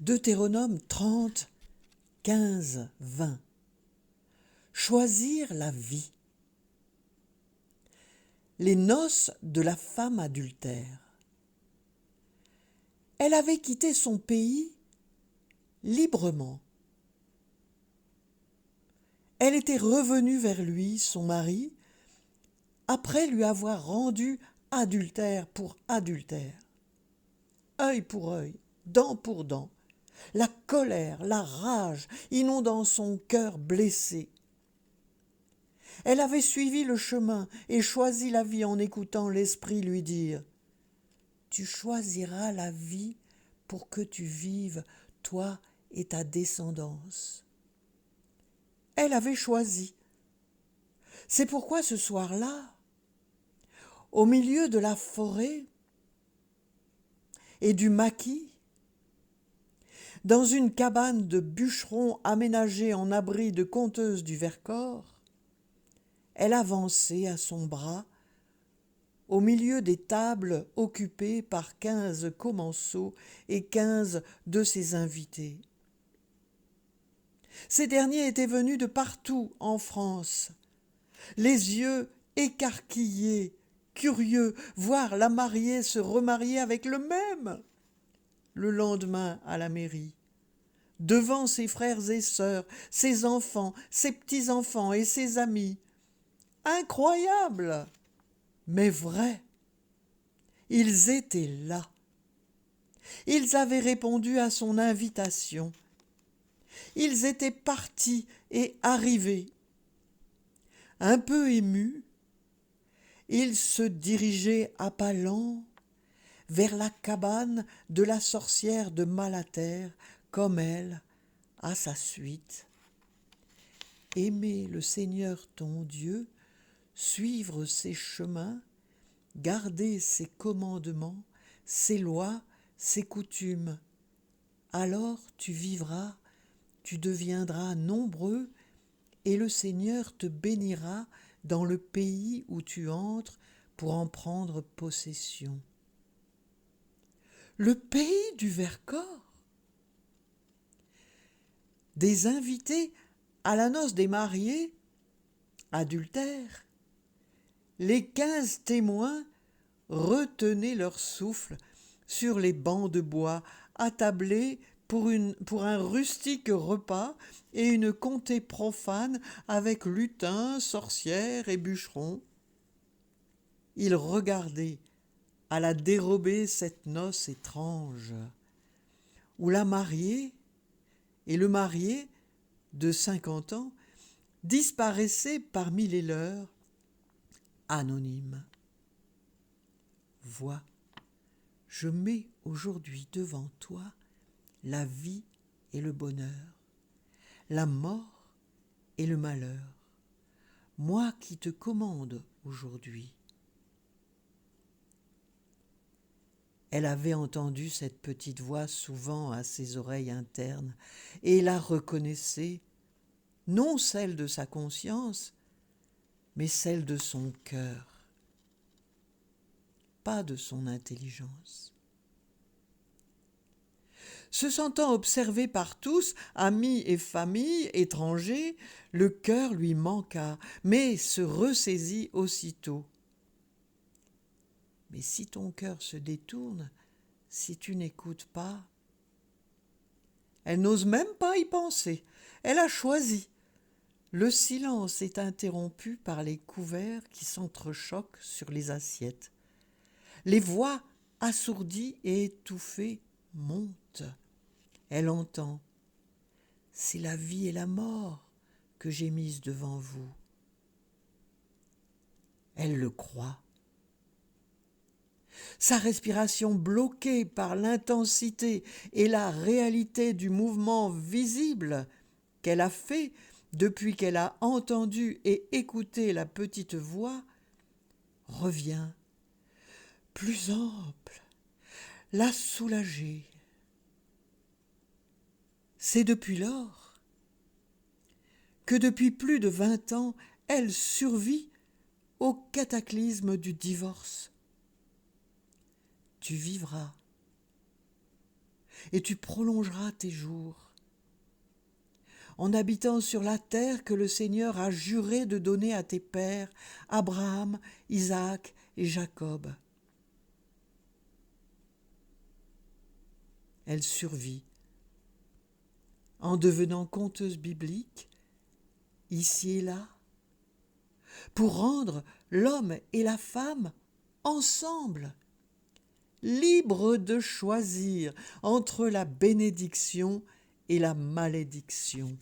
Deutéronome 30, 15, 20. Choisir la vie. Les noces de la femme adultère. Elle avait quitté son pays librement. Elle était revenue vers lui, son mari, après lui avoir rendu adultère pour adultère. Œil pour œil, dent pour dent, la colère, la rage inondant son cœur blessé. Elle avait suivi le chemin et choisi la vie en écoutant l'Esprit lui dire « Tu choisiras la vie pour que tu vives, toi et ta descendance. » Elle avait choisi. C'est pourquoi ce soir-là, au milieu de la forêt et du maquis, dans une cabane de bûcheron aménagée en abri de conteuse du Vercors, elle avançait à son bras, au milieu des tables occupées par 15 commensaux et 15 de ses invités. Ces derniers étaient venus de partout en France, les yeux écarquillés, curieux, voir la mariée se remarier avec le même. Le lendemain à la mairie, devant ses frères et sœurs, ses enfants, ses petits-enfants et ses amis. Incroyable, mais vrai. Ils étaient là. Ils avaient répondu à son invitation. Ils étaient partis et arrivés. Un peu émus, ils se dirigeaient à pas lents vers la cabane de la sorcière de Malater, comme elle, à sa suite. Aimer le Seigneur ton Dieu, suivre ses chemins, garder ses commandements, ses lois, ses coutumes. Alors tu vivras, tu deviendras nombreux, et le Seigneur te bénira dans le pays où tu entres pour en prendre possession. Le pays du Vercors. Des invités à la noce des mariés, adultères, les 15 témoins retenaient leur souffle sur les bancs de bois, attablés pour un rustique repas et une comté profane avec lutins, sorcières et bûcherons. Ils regardaient à la dérobée cette noce étrange, où la mariée et le marié de 50 ans disparaissaient parmi les leurs, anonymes. Vois, je mets aujourd'hui devant toi la vie et le bonheur, la mort et le malheur, moi qui te commande aujourd'hui. Elle avait entendu cette petite voix souvent à ses oreilles internes et la reconnaissait, non celle de sa conscience, mais celle de son cœur, pas de son intelligence. Se sentant observé par tous, amis et famille, étrangers, le cœur lui manqua, mais se ressaisit aussitôt. Mais si ton cœur se détourne, si tu n'écoutes pas, elle n'ose même pas y penser. Elle a choisi. Le silence est interrompu par les couverts qui s'entrechoquent sur les assiettes. Les voix assourdies et étouffées montent. Elle entend « C'est la vie et la mort que j'ai mise devant vous. » Elle le croit. Sa respiration bloquée par l'intensité et la réalité du mouvement visible qu'elle a fait depuis qu'elle a entendu et écouté la petite voix, revient plus ample, la soulager. C'est depuis lors que depuis plus de 20 ans, elle survit au cataclysme du divorce. Tu vivras. et tu prolongeras tes jours, en habitant sur la terre que le Seigneur a juré de donner à tes pères, Abraham, Isaac et Jacob. Elle survit, en devenant conteuse biblique, ici et là, pour rendre l'homme et la femme ensemble, libres de choisir entre la bénédiction et la malédiction.